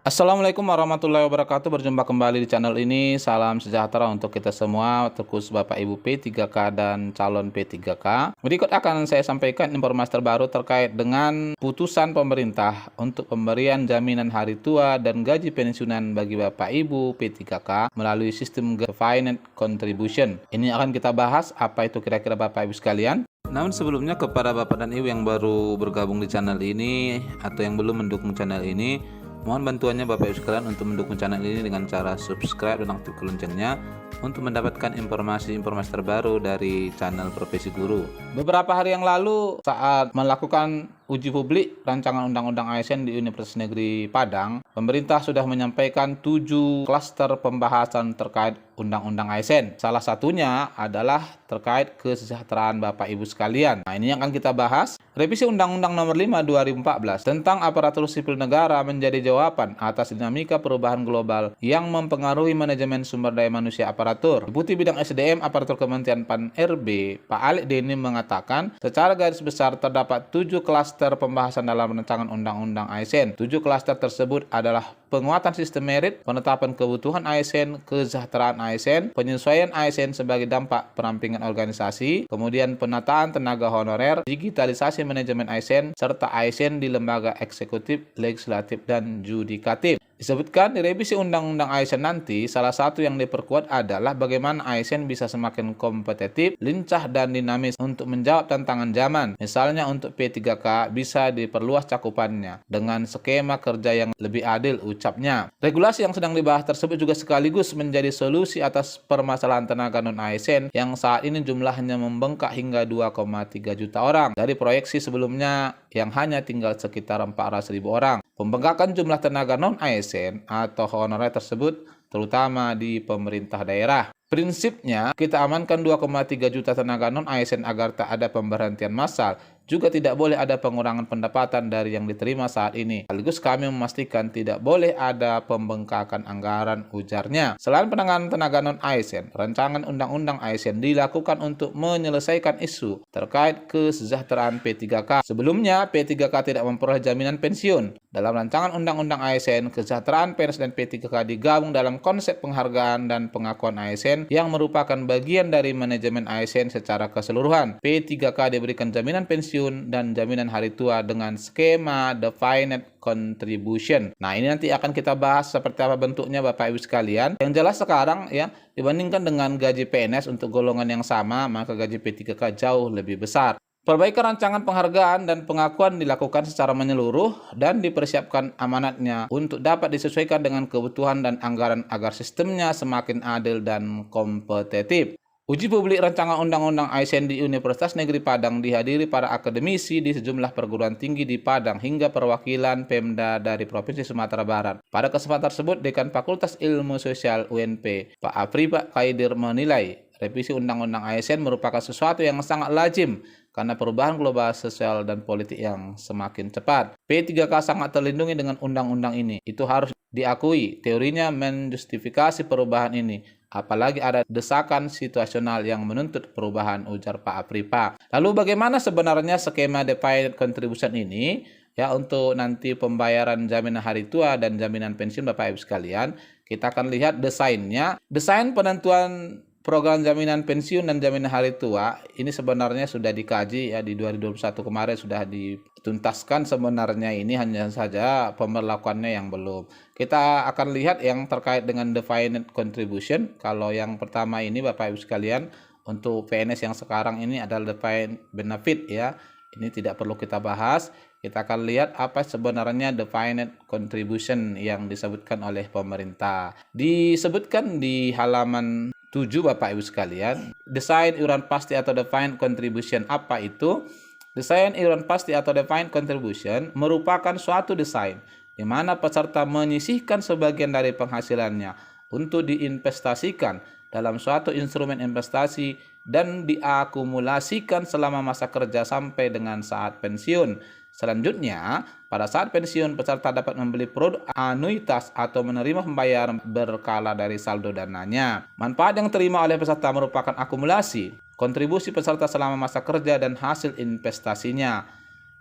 Assalamualaikum warahmatullahi wabarakatuh. Berjumpa kembali di channel ini. Salam sejahtera untuk kita semua, terkhusus Bapak Ibu P3K dan calon P3K. Berikut akan saya sampaikan informasi terbaru terkait dengan putusan pemerintah untuk pemberian jaminan hari tua dan gaji pensiunan bagi Bapak Ibu P3K melalui sistem Defined Contribution. Ini akan kita bahas apa itu kira-kira Bapak Ibu sekalian. Namun sebelumnya kepada Bapak dan Ibu yang baru bergabung di channel ini atau yang belum mendukung channel ini, mohon bantuannya Bapak Ibu sekalian untuk mendukung channel ini dengan cara subscribe dan aktifkan loncengnya untuk mendapatkan informasi-informasi terbaru dari channel Profesi Guru. Beberapa hari yang lalu saat melakukan uji publik rancangan undang-undang ASN di Universitas Negeri Padang, pemerintah sudah menyampaikan 7 klaster pembahasan terkait undang-undang ASN. Salah satunya adalah terkait kesejahteraan Bapak Ibu sekalian. Nah, ini yang akan kita bahas. Revisi Undang-Undang Nomor 5 2014 tentang aparatur sipil negara menjadi jawaban atas dinamika perubahan global yang mempengaruhi manajemen sumber daya manusia aparatur. Deputi Bidang SDM Aparatur Kementerian PAN-RB, Pak Alik Deni mengatakan, secara garis besar terdapat 7 klaster pembahasan dalam rancangan undang-undang ASN. 7 klaster tersebut adalah penguatan sistem merit, penetapan kebutuhan ASN, kesejahteraan ASN, penyesuaian ASN sebagai dampak perampingan organisasi, kemudian penataan tenaga honorer, digitalisasi manajemen ASN, serta ASN di lembaga eksekutif, legislatif, dan yudikatif. Disebutkan di revisi Undang-Undang ASN nanti, salah satu yang diperkuat adalah bagaimana ASN bisa semakin kompetitif, lincah, dan dinamis untuk menjawab tantangan zaman. Misalnya untuk P3K bisa diperluas cakupannya dengan skema kerja yang lebih adil, ucapnya. Regulasi yang sedang dibahas tersebut juga sekaligus menjadi solusi atas permasalahan tenaga non-ASN yang saat ini jumlahnya membengkak hingga 2,3 juta orang. Dari proyeksi sebelumnya yang hanya tinggal sekitar 400.000 orang. Pembengkakan jumlah tenaga non-ASN atau honorer tersebut terutama di pemerintah daerah. Prinsipnya, kita amankan 2,3 juta tenaga non-ASN agar tak ada pemberhentian massal. Juga tidak boleh ada pengurangan pendapatan dari yang diterima saat ini. Sekaligus kami memastikan tidak boleh ada pembengkakan anggaran, ujarnya. Selain penanganan tenaga non-ASN, rancangan undang-undang ASN dilakukan untuk menyelesaikan isu terkait kesejahteraan P3K. Sebelumnya, P3K tidak memperoleh jaminan pensiun. Dalam rancangan undang-undang ASN, kesejahteraan PNS dan P3K digabung dalam konsep penghargaan dan pengakuan ASN yang merupakan bagian dari manajemen ASN secara keseluruhan. P3K diberikan jaminan pensiun dan jaminan hari tua dengan skema Defined Contribution. Nah, ini nanti akan kita bahas seperti apa bentuknya Bapak Ibu sekalian. Yang jelas sekarang ya, dibandingkan dengan gaji PNS untuk golongan yang sama, maka gaji P3K jauh lebih besar. Perbaikan rancangan penghargaan dan pengakuan dilakukan secara menyeluruh dan dipersiapkan amanatnya untuk dapat disesuaikan dengan kebutuhan dan anggaran agar sistemnya semakin adil dan kompetitif. Uji publik rancangan undang-undang ASN di Universitas Negeri Padang dihadiri para akademisi di sejumlah perguruan tinggi di Padang hingga perwakilan Pemda dari Provinsi Sumatera Barat. Pada kesempatan tersebut, Dekan Fakultas Ilmu Sosial UNP, Pak Afriba Kaidir menilai revisi Undang-Undang ASN merupakan sesuatu yang sangat lazim karena perubahan global sosial dan politik yang semakin cepat. P3K sangat terlindungi dengan undang-undang ini. Itu harus diakui. Teorinya menjustifikasi perubahan ini. Apalagi ada desakan situasional yang menuntut perubahan, ujar Pak Afripa. Lalu bagaimana sebenarnya skema Defined Contribution ini? Ya, untuk nanti pembayaran jaminan hari tua dan jaminan pensiun Bapak Ibu sekalian, kita akan lihat desainnya. Desain penentuan program jaminan pensiun dan jaminan hari tua ini sebenarnya sudah dikaji ya di 2021 kemarin sudah dituntaskan sebenarnya, ini hanya saja pemberlakuannya yang belum. Kita akan lihat yang terkait dengan Defined Contribution. Kalau yang pertama ini Bapak Ibu sekalian, untuk PNS yang sekarang ini adalah Defined Benefit ya. Ini tidak perlu kita bahas. Kita akan lihat apa sebenarnya Defined Contribution yang disebutkan oleh pemerintah. Disebutkan di halaman 7 Bapak Ibu sekalian, desain iuran pasti atau Defined Contribution apa itu? Desain iuran pasti atau Defined Contribution merupakan suatu desain di mana peserta menyisihkan sebagian dari penghasilannya untuk diinvestasikan dalam suatu instrumen investasi dan diakumulasikan selama masa kerja sampai dengan saat pensiun. Selanjutnya, pada saat pensiun, peserta dapat membeli produk anuitas atau menerima pembayaran berkala dari saldo dananya. Manfaat yang diterima oleh peserta merupakan akumulasi kontribusi peserta selama masa kerja dan hasil investasinya.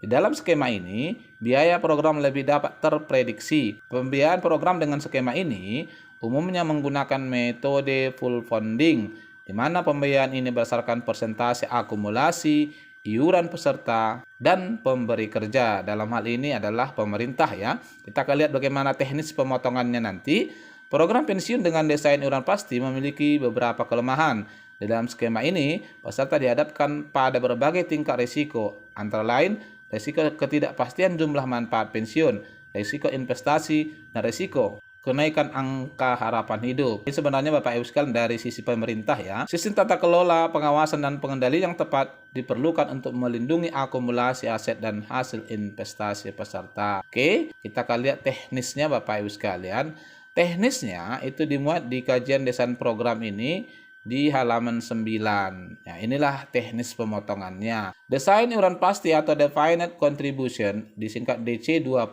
Di dalam skema ini, biaya program lebih dapat terprediksi. Pembiayaan program dengan skema ini umumnya menggunakan metode full funding, di mana pembiayaan ini berdasarkan persentase akumulasi, iuran peserta, dan pemberi kerja. Dalam hal ini adalah pemerintah ya. Kita akan lihat bagaimana teknis pemotongannya nanti. Program pensiun dengan desain iuran pasti memiliki beberapa kelemahan. Di dalam skema ini, peserta dihadapkan pada berbagai tingkat risiko, antara lain risiko ketidakpastian jumlah manfaat pensiun, risiko investasi, dan risiko kenaikan angka harapan hidup. Ini sebenarnya Bapak Ibu sekalian dari sisi pemerintah ya. Sistem tata kelola, pengawasan, dan pengendalian yang tepat diperlukan untuk melindungi akumulasi aset dan hasil investasi peserta. Oke, kita akan lihat teknisnya Bapak Ibu sekalian. Teknisnya itu dimuat di kajian desain program ini di halaman 9. Nah, inilah teknis pemotongannya. Desain iuran pasti atau defined contribution disingkat DC 20%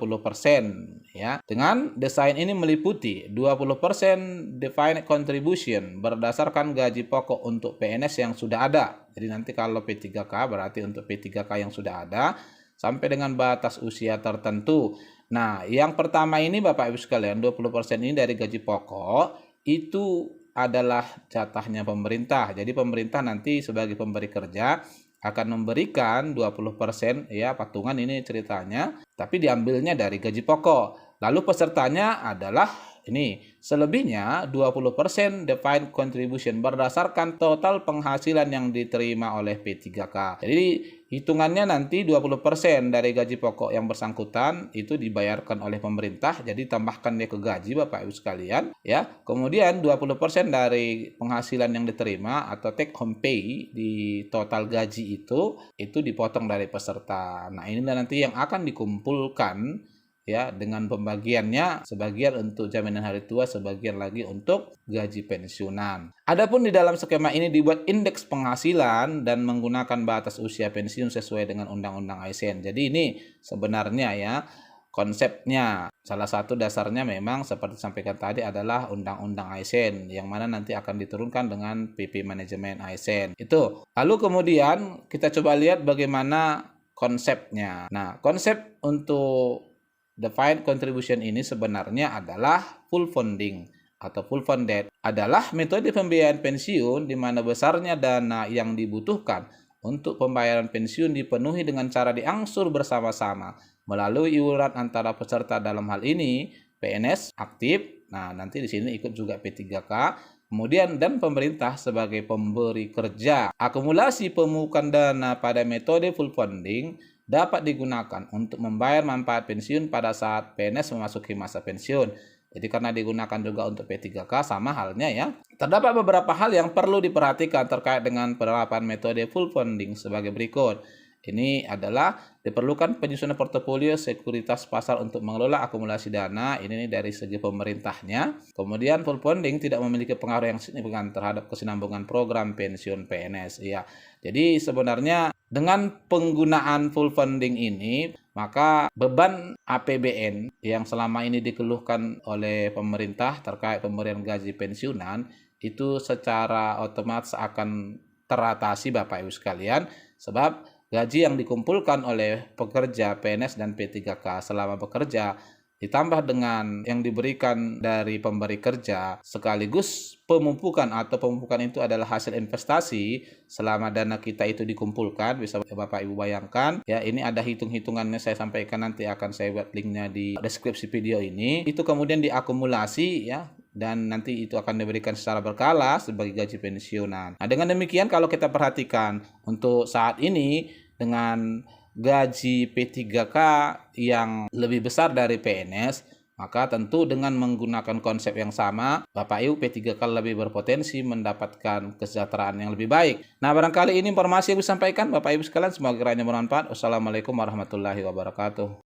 ya. Dengan desain ini meliputi 20% defined contribution berdasarkan gaji pokok untuk PNS yang sudah ada. Jadi nanti kalau P3K berarti untuk P3K yang sudah ada sampai dengan batas usia tertentu. Nah, yang pertama ini Bapak Ibu sekalian, 20% ini dari gaji pokok itu adalah jatahnya pemerintah. Jadi pemerintah nanti sebagai pemberi kerja akan memberikan 20% ya, patungan ini ceritanya, tapi diambilnya dari gaji pokok. Lalu pesertanya adalah ini, selebihnya 20% defined contribution berdasarkan total penghasilan yang diterima oleh P3K. Jadi hitungannya nanti 20% dari gaji pokok yang bersangkutan itu dibayarkan oleh pemerintah, jadi tambahkan dia ke gaji Bapak Ibu sekalian ya. Kemudian 20% dari penghasilan yang diterima atau take home pay di total gaji itu dipotong dari peserta. Nah, inilah nanti yang akan dikumpulkan ya, dengan pembagiannya sebagian untuk jaminan hari tua, sebagian lagi untuk gaji pensiunan. Adapun di dalam skema ini dibuat indeks penghasilan dan menggunakan batas usia pensiun sesuai dengan Undang-Undang ASN. Jadi ini sebenarnya ya konsepnya. Salah satu dasarnya memang seperti disampaikan tadi adalah Undang-Undang ASN yang mana nanti akan diturunkan dengan PP Manajemen ASN. Itu. Lalu kemudian kita coba lihat bagaimana konsepnya. Nah, konsep untuk defined contribution ini sebenarnya adalah full funding atau full funded, adalah metode pembiayaan pensiun di mana besarnya dana yang dibutuhkan untuk pembayaran pensiun dipenuhi dengan cara diangsur bersama-sama melalui iuran antara peserta, dalam hal ini PNS aktif. Nah, nanti di sini ikut juga P3K. Kemudian dan pemerintah sebagai pemberi kerja. Akumulasi pemupukan dana pada metode full funding dapat digunakan untuk membayar manfaat pensiun pada saat PNS memasuki masa pensiun. Jadi karena digunakan juga untuk P3K, sama halnya ya. Terdapat beberapa hal yang perlu diperhatikan terkait dengan penerapan metode full funding sebagai berikut. Ini adalah diperlukan penyusunan portofolio sekuritas pasar untuk mengelola akumulasi dana. Ini dari segi pemerintahnya. Kemudian full funding tidak memiliki pengaruh yang signifikan terhadap kesinambungan program pensiun PNS. Ya, jadi sebenarnya dengan penggunaan full funding ini, maka beban APBN yang selama ini dikeluhkan oleh pemerintah terkait pemberian gaji pensiunan itu secara otomatis akan teratasi Bapak Ibu sekalian, sebab gaji yang dikumpulkan oleh pekerja PNS dan P3K selama bekerja ditambah dengan yang diberikan dari pemberi kerja sekaligus pemupukan, atau pemupukan itu adalah hasil investasi selama dana kita itu dikumpulkan. Bisa Bapak Ibu bayangkan ya, ini ada hitung-hitungannya, saya sampaikan, nanti akan saya buat linknya di deskripsi video ini. Itu kemudian diakumulasi ya, dan nanti itu akan diberikan secara berkala sebagai gaji pensiunan. Nah, dengan demikian kalau kita perhatikan untuk saat ini dengan gaji P3K yang lebih besar dari PNS, maka tentu dengan menggunakan konsep yang sama, Bapak Ibu P3K lebih berpotensi mendapatkan kesejahteraan yang lebih baik. Nah, barangkali ini informasi yang saya sampaikan Bapak Ibu sekalian, semoga kiranya bermanfaat. Wassalamualaikum warahmatullahi wabarakatuh.